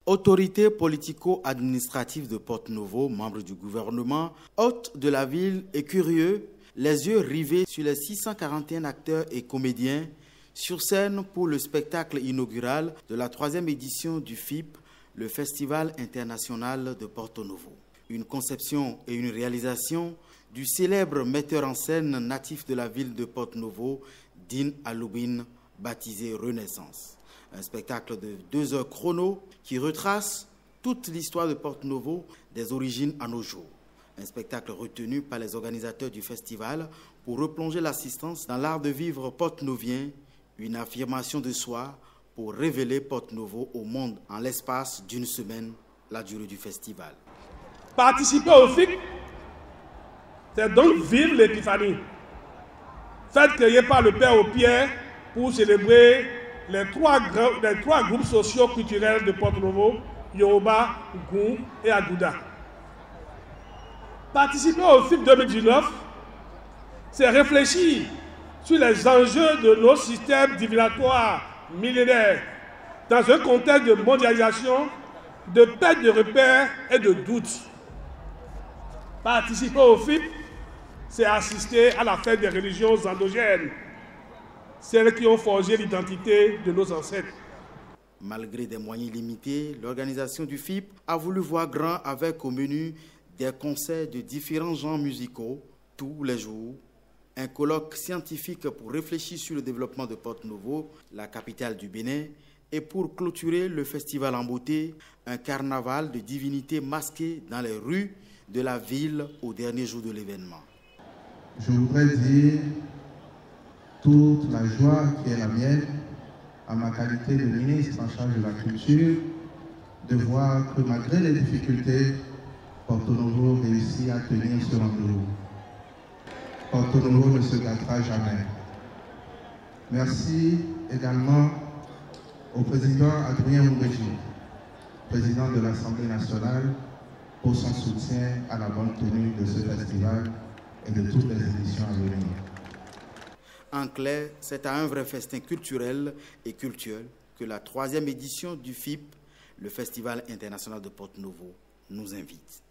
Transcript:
Autorité politico-administrative de Porto-Novo, membre du gouvernement, hôte de la ville et curieux, les yeux rivés sur les 641 acteurs et comédiens sur scène pour le spectacle inaugural de la 3e édition du FIP, le Festival international de Porto-Novo. Une conception et une réalisation du célèbre metteur en scène natif de la ville de Porto-Novo, Dean Alubin, baptisé Renaissance. Un spectacle de 2 heures chrono qui retrace toute l'histoire de Porto-Novo des origines à nos jours. Un spectacle retenu par les organisateurs du festival pour replonger l'assistance dans l'art de vivre porto-novien, une affirmation de soi pour révéler Porto-Novo au monde en l'espace d'une semaine, la durée du festival. Participer au FIP, c'est donc vivre l'épiphanie. Fête créée par le Père au Pierre pour célébrer les trois groupes socio-culturels de Porto-Novo, Yoruba, Goum et Agouda. Participer au FIP 2019, c'est réfléchir sur les enjeux de nos systèmes divinatoires millénaires dans un contexte de mondialisation, de perte de repères et de doutes. Participer au FIP, c'est assister à la fête des religions endogènes, celles qui ont forgé l'identité de nos ancêtres. Malgré des moyens limités, l'organisation du FIP a voulu voir grand avec au menu des concerts de différents genres musicaux tous les jours, un colloque scientifique pour réfléchir sur le développement de Porto-Novo, la capitale du Bénin, et pour clôturer le festival en beauté, un carnaval de divinités masquées dans les rues de la ville au dernier jour de l'événement. Je voudrais dire toute la joie qui est la mienne, à ma qualité de ministre en charge de la culture, de voir que malgré les difficultés, Porto-Novo réussit à tenir ce rendez-vous. Porto-Novo ne se gâtera jamais. Merci également au président Adrien Moureji, président de l'Assemblée nationale, pour son soutien à la bonne tenue de ce festival et de toutes les éditions à venir. En clair, c'est à un vrai festin culturel et cultuel que la 3e édition du FIP, le Festival international de Porto-Novo, nous invite.